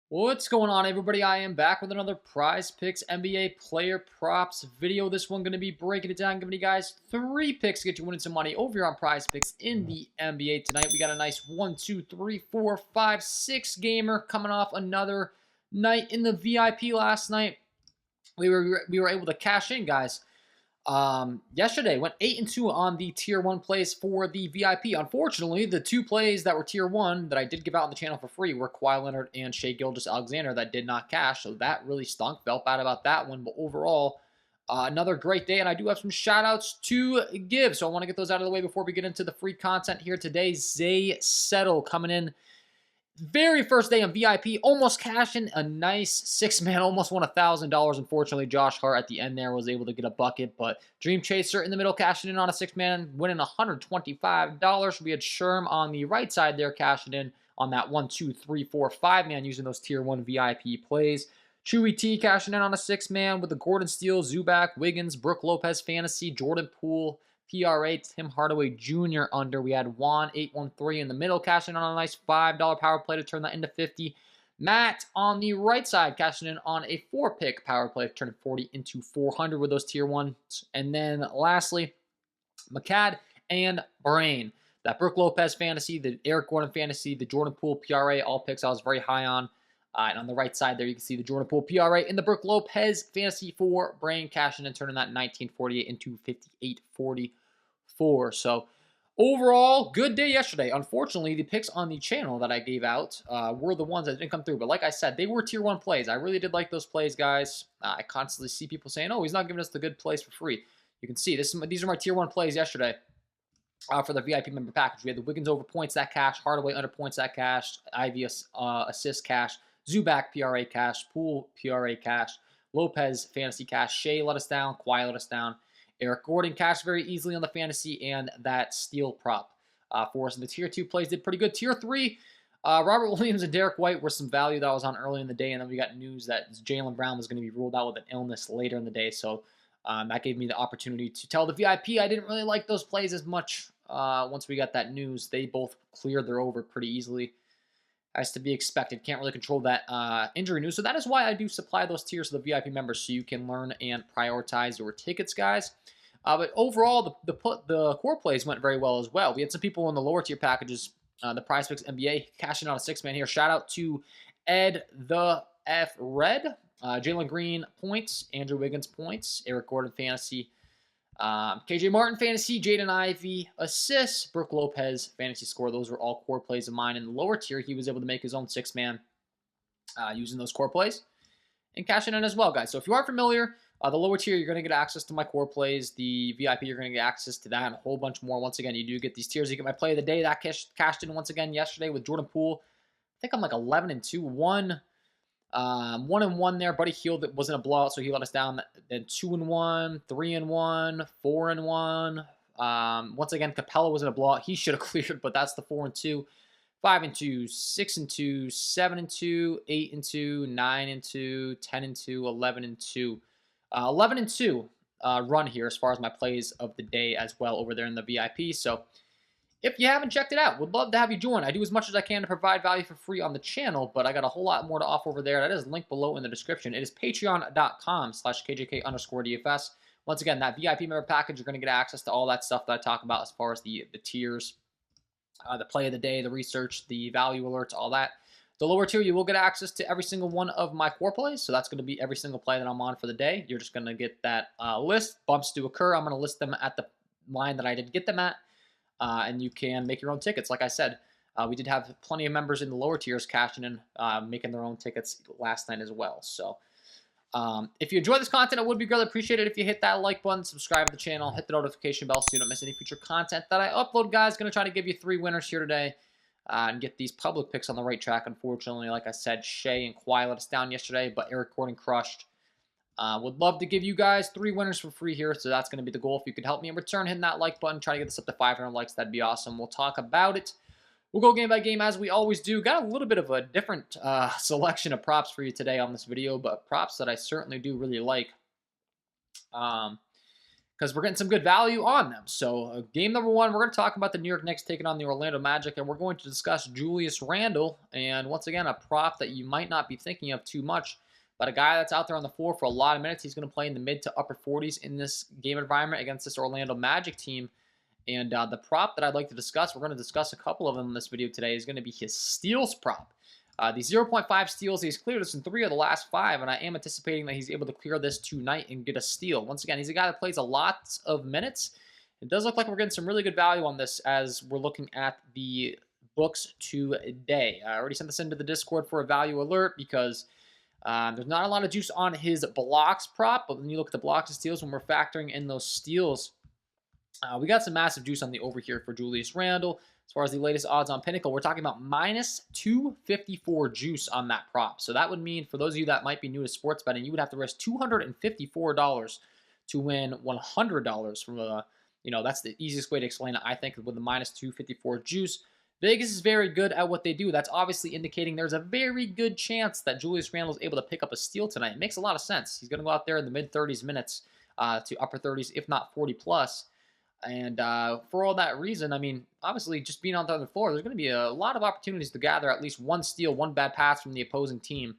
What's going on, everybody? I am back with another Prize Picks NBA player props video. This one going to be breaking it down, giving you guys 3 picks to get you winning some money over here on Prize Picks in the NBA tonight. We got a nice 1, 2, 3, 4, 5, 6 gamer coming off another night in the VIP last night. We were able to cash in, guys. Yesterday went 8-2 on the tier 1 plays for the VIP. Unfortunately, the 2 plays that were tier 1 that I did give out on the channel for free were Kawhi Leonard and Shai Gilgeous-Alexander that did not cash, so that really stunk. Felt bad about that one, but overall, another great day, and I do have some shout-outs to give, so I want to get those out of the way before we get into the free content here today. Zay Settle coming in very first day on VIP, almost cashing a nice 6-man, almost won $1,000. Unfortunately, Josh Hart at the end there was able to get a bucket, but Dream Chaser in the middle cashing in on a 6-man, winning $125. We had Sherm on the right side there cashing in on that 1, 2, 3, 4, 5-man using those tier 1 VIP plays. Chewy T cashing in on a 6-man with the Gordon Steele, Zubac, Wiggins, Brook Lopez Fantasy, Jordan Poole, PRA, Tim Hardaway Jr. under. We had Juan 813 in the middle, cashing in on a nice $5 power play to turn that into 50. Matt on the right side, cashing in on a 4-pick power play to turn 40 into 400 with those tier 1s. And then lastly, McCad and Brain. That Brook Lopez fantasy, the Eric Gordon fantasy, the Jordan Poole PRA, all picks I was very high on. And on the right side there, you can see the Jordan Poole PRA and the Brook Lopez fantasy for Brain cashing and turning that 1948 into 5844. So overall, good day yesterday. Unfortunately, the picks on the channel that I gave out were the ones that didn't come through. But like I said, they were tier 1 plays. I really did like those plays, guys. I constantly see people saying, oh, he's not giving us the good plays for free. You can see these are my tier 1 plays yesterday. For the VIP member package, we had the Wiggins over points that cash, Hardaway under points that cash, Ivy assist cash, Zubac PRA cash, Poole PRA cash, Lopez fantasy cash, Shai let us down, Kawhi let us down, Eric Gordon cashed very easily on the fantasy, and that steal prop for us. And the tier 2 plays did pretty good. Tier 3, Robert Williams and Derek White were some value that was on early in the day, and then we got news that Jaylen Brown was going to be ruled out with an illness later in the day, so that gave me the opportunity to tell the VIP I didn't really like those plays as much. Once we got that news, they both cleared their over pretty easily, as to be expected. Can't really control that injury news, so that is why I do supply those tiers to the VIP members, so you can learn and prioritize your tickets, guys. But overall, the core plays went very well as well. We had some people in the lower tier packages, the Prizepicks NBA, cashing out a 6-man here. Shout out to Ed the F Red. Jalen Green points, Andrew Wiggins points, Eric Gordon fantasy, KJ Martin fantasy, Jaden Ivey assists, Brook Lopez fantasy score. Those were all core plays of mine. In the lower tier, he was able to make his own 6-man using those core plays and cashing in as well, guys. So if you aren't familiar, the lower tier, you're going to get access to my core plays. The VIP, you're going to get access to that and a whole bunch more. Once again, you do get these tiers. You get my play of the day. That cashed in once again yesterday with Jordan Poole. I think I'm like 11-2. 1-1 there. Buddy Hield, that wasn't a blowout, so he let us down. Then 2-1, 3-1, 4-1. Once again, Capella wasn't a blowout. He should have cleared, but that's the 4-2. 5-2, 6-2, 7-2, 8-2, 9-2, 10-2, 11-2. 11-2 run here as far as my plays of the day as well over there in the VIP. So if you haven't checked it out, would love to have you join. I do as much as I can to provide value for free on the channel, but I got a whole lot more to offer over there. That is linked below in the description. It is patreon.com/KJK_DFS. Once again, that VIP member package, you're going to get access to all that stuff that I talk about as far as the tiers, the play of the day, the research, the value alerts, all that. The lower tier, you will get access to every single one of my core plays. So that's going to be every single play that I'm on for the day. You're just going to get that list. Bumps do occur. I'm going to list them at the line that I did get them at. And you can make your own tickets. Like I said, we did have plenty of members in the lower tiers cashing in, making their own tickets last night as well. So if you enjoy this content, it would be greatly appreciated if you hit that like button, subscribe to the channel, hit the notification bell so you don't miss any future content that I upload, guys. Going to try to give you 3 winners here today and get these public picks on the right track. Unfortunately, like I said, Shai and Kawhi let us down yesterday, but Eric Gordon crushed. Would love to give you guys 3 winners for free here, so that's going to be the goal. If you could help me in return, hitting that like button, try to get this up to 500 likes, that'd be awesome. We'll talk about it. We'll go game by game as we always do. Got a little bit of a different selection of props for you today on this video, but props that I certainly do really like. because we're getting some good value on them. So game number one, we're going to talk about the New York Knicks taking on the Orlando Magic, and we're going to discuss Julius Randle. And once again, a prop that you might not be thinking of too much, but a guy that's out there on the floor for a lot of minutes. He's going to play in the mid to upper 40s in this game environment against this Orlando Magic team. And the prop that I'd like to discuss, we're going to discuss a couple of them in this video today, is going to be his steals prop. The 0.5 steals, he's cleared this in 3 of the last 5, and I am anticipating that he's able to clear this tonight and get a steal. Once again, he's a guy that plays a lot of minutes. It does look like we're getting some really good value on this as we're looking at the books today. I already sent this into the Discord for a value alert because there's not a lot of juice on his blocks prop, but when you look at the blocks and steals, when we're factoring in those steals, we got some massive juice on the over here for Julius Randle. As far as the latest odds on Pinnacle, we're talking about minus 254 juice on that prop. So that would mean, for those of you that might be new to sports betting, you would have to risk $254 to win $100 from a, that's the easiest way to explain it, I think, with the minus 254 juice. Vegas is very good at what they do. That's obviously indicating there's a very good chance that Julius Randle is able to pick up a steal tonight. It makes a lot of sense. He's going to go out there in the mid-30s minutes to upper 30s, if not 40+. And for all that reason, I mean, obviously, just being on the floor, there's going to be a lot of opportunities to gather at least one steal, one bad pass from the opposing team.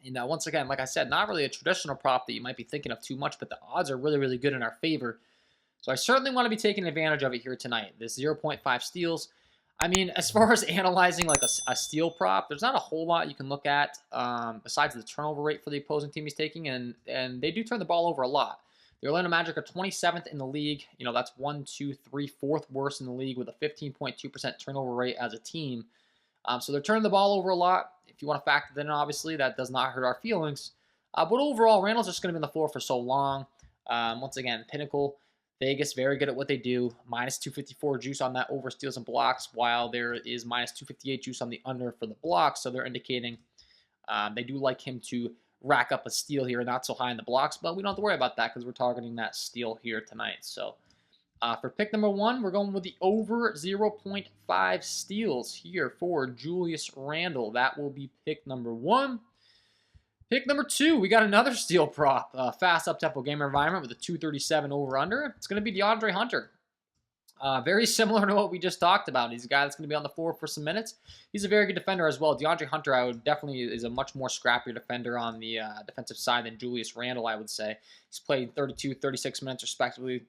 And once again, like I said, not really a traditional prop that you might be thinking of too much, but the odds are really, really good in our favor. So I certainly want to be taking advantage of it here tonight. This 0.5 steals. I mean, as far as analyzing like a steal prop, there's not a whole lot you can look at besides the turnover rate for the opposing team he's taking, and they do turn the ball over a lot. The Orlando Magic are 27th in the league. That's 1, 2, 3, 4th worst in the league with a 15.2% turnover rate as a team. So they're turning the ball over a lot. If you want to factor that in, obviously, that does not hurt our feelings. But overall, Randle's just going to be on the floor for so long. Once again, Pinnacle, Vegas, very good at what they do. Minus 254 juice on that over steals and blocks, while there is minus 258 juice on the under for the blocks. So they're indicating they do like him to rack up a steal here, not so high in the blocks, but we don't have to worry about that because we're targeting that steal here tonight. So for pick number one, we're going with the over 0.5 steals here for Julius Randle. That will be pick number one. Pick number two, we got another steal prop, fast up-tempo game environment with a 237 over-under. It's going to be DeAndre Hunter. Very similar to what we just talked about. He's a guy that's going to be on the floor for some minutes. He's a very good defender as well. DeAndre Hunter, I would definitely is a much more scrappier defender on the defensive side than Julius Randle, I would say. He's played 32, 36 minutes respectively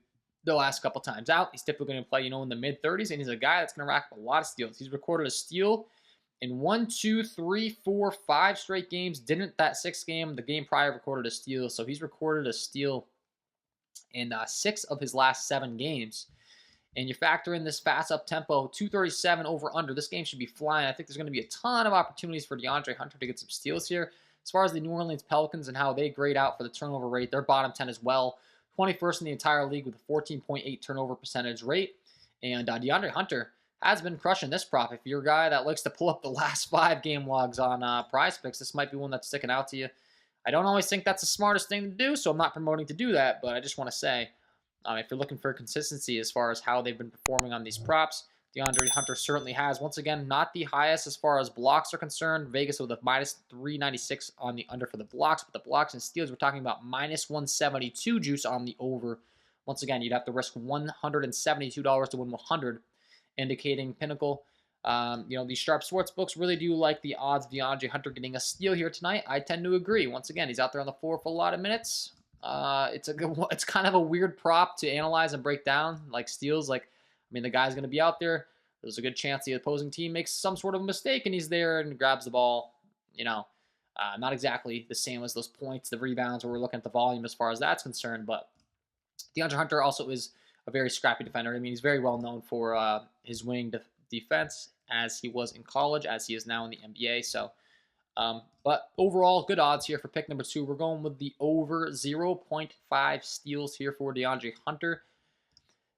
the last couple times out. He's typically going to play, in the mid-30s, and he's a guy that's going to rack up a lot of steals. He's recorded a steal in 1, 2, 3, 4, 5 straight games. Didn't that 6th game. The game prior recorded a steal. So he's recorded a steal in 6 of his last 7 games. And you factor in this fast up-tempo, 237 over-under. This game should be flying. I think there's going to be a ton of opportunities for DeAndre Hunter to get some steals here. As far as the New Orleans Pelicans and how they grade out for the turnover rate, they're bottom 10 as well. 21st in the entire league with a 14.8 turnover percentage rate. And DeAndre Hunter has been crushing this prop. If you're a guy that likes to pull up the last 5 game logs on Prizepicks, this might be one that's sticking out to you. I don't always think that's the smartest thing to do, so I'm not promoting to do that, but I just want to say, if you're looking for consistency as far as how they've been performing on these props, DeAndre Hunter certainly has. Once again, not the highest as far as blocks are concerned. Vegas with a minus 396 on the under for the blocks, but the blocks and steals, we're talking about minus 172 juice on the over. Once again, you'd have to risk $172 to win 100, indicating Pinnacle. These sharp sports books really do like the odds of DeAndre Hunter getting a steal here tonight. I tend to agree. Once again, he's out there on the floor for a lot of minutes. It's kind of a weird prop to analyze and break down, like steals. The guy's going to be out there. There's a good chance the opposing team makes some sort of mistake, and he's there and grabs the ball. Not exactly the same as those points, the rebounds, where we're looking at the volume as far as that's concerned. But DeAndre Hunter also is a very scrappy defender. He's very well known for his wing defense, as he was in college, as he is now in the NBA. So, but overall, good odds here for pick number two. We're going with the over 0.5 steals here for DeAndre Hunter.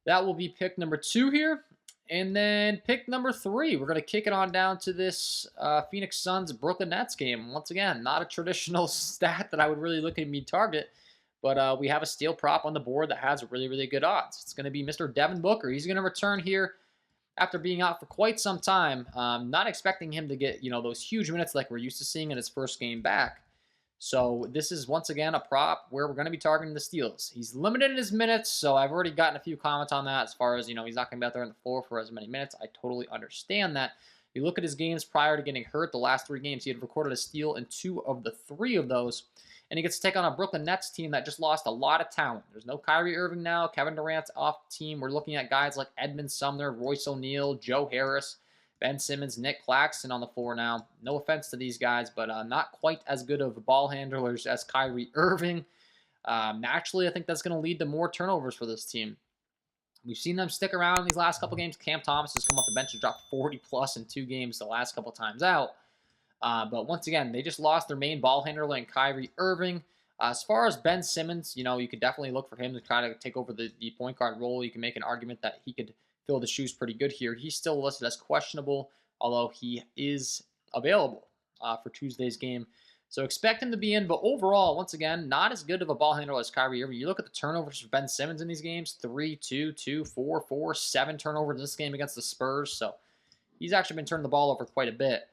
That will be pick number two here. And then pick number three, we're going to kick it on down to this Phoenix Suns Brooklyn Nets game. Once again, not a traditional stat that I would really look at me target, but we have a steal prop on the board that has really, really good odds. It's going to be Mr. Devin Booker. He's going to return here after being out for quite some time. Not expecting him to get, those huge minutes like we're used to seeing in his first game back. So this is once again a prop where we're going to be targeting the steals. He's limited in his minutes, so I've already gotten a few comments on that as far as, he's not going to be out there on the floor for as many minutes. I totally understand that. You look at his games prior to getting hurt, the last 3 games, he had recorded a steal in 2 of the 3 of those. And he gets to take on a Brooklyn Nets team that just lost a lot of talent. There's no Kyrie Irving now. Kevin Durant's off the team. We're looking at guys like Edmund Sumner, Royce O'Neal, Joe Harris, Ben Simmons, Nick Claxton on the floor now. No offense to these guys, but not quite as good of ball handlers as Kyrie Irving. Naturally, I think that's going to lead to more turnovers for this team. We've seen them stick around in these last couple games. Cam Thomas has come off the bench and dropped 40-plus in 2 games the last couple times out. But once again, they just lost their main ball handler like Kyrie Irving. As far as Ben Simmons, you could definitely look for him to try to take over the point guard role. You can make an argument that he could fill the shoes pretty good here. He's still listed as questionable, although he is available for Tuesday's game. So expect him to be in, but overall, once again, not as good of a ball handler as Kyrie Irving. You look at the turnovers for Ben Simmons in these games, 3, 2, 2, 4, 4, 7 turnovers in this game against the Spurs. So he's actually been turning the ball over quite a bit.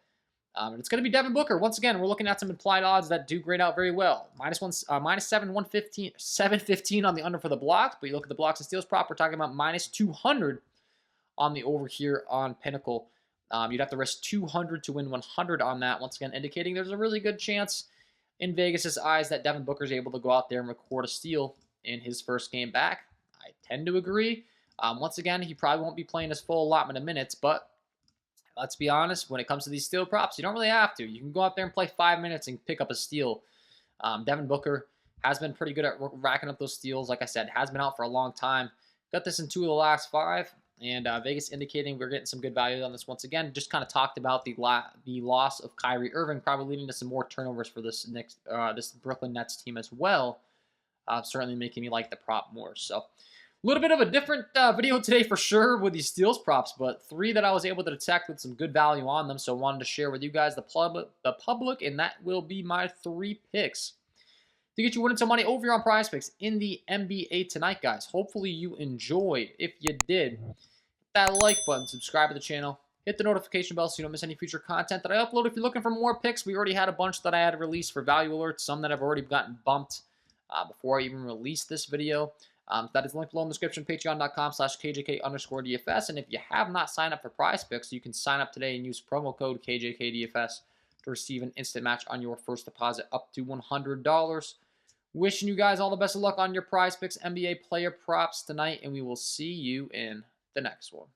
And it's going to be Devin Booker. Once again, we're looking at some implied odds that do grade out very well. -715 on the under for the blocks, but you look at the blocks and steals prop, we're talking about -200 on the over here on Pinnacle. You'd have to risk 200 to win 100 on that. Once again, indicating there's a really good chance in Vegas's eyes that Devin Booker is able to go out there and record a steal in his first game back. I tend to agree. Once again, he probably won't be playing his full allotment of minutes, but let's be honest, when it comes to these steal props, you don't really have to. You can go out there and play 5 minutes and pick up a steal. Devin Booker has been pretty good at racking up those steals. Like I said, has been out for a long time. Got this in 2 of the last 5. And Vegas indicating we're getting some good value on this once again. Just kind of talked about the loss of Kyrie Irving, probably leading to some more turnovers for this this Brooklyn Nets team as well. Certainly making me like the prop more. So a little bit of a different video today for sure with these steals props, but 3 that I was able to detect with some good value on them. So I wanted to share with you guys the public, and that will be my 3 picks to get you winning some money over here on Prizepicks in the NBA tonight, guys. Hopefully you enjoyed. If you did, hit that like button, subscribe to the channel, hit the notification bell so you don't miss any future content that I upload. If you're looking for more picks, we already had a bunch that I had released for value alerts, some that have already gotten bumped before I even released this video. That is linked below in the description, patreon.com/KJK_DFS. And if you have not signed up for Prizepicks, you can sign up today and use promo code KJKDFS to receive an instant match on your first deposit up to $100. Wishing you guys all the best of luck on your Prizepicks NBA player props tonight, and we will see you in the next one.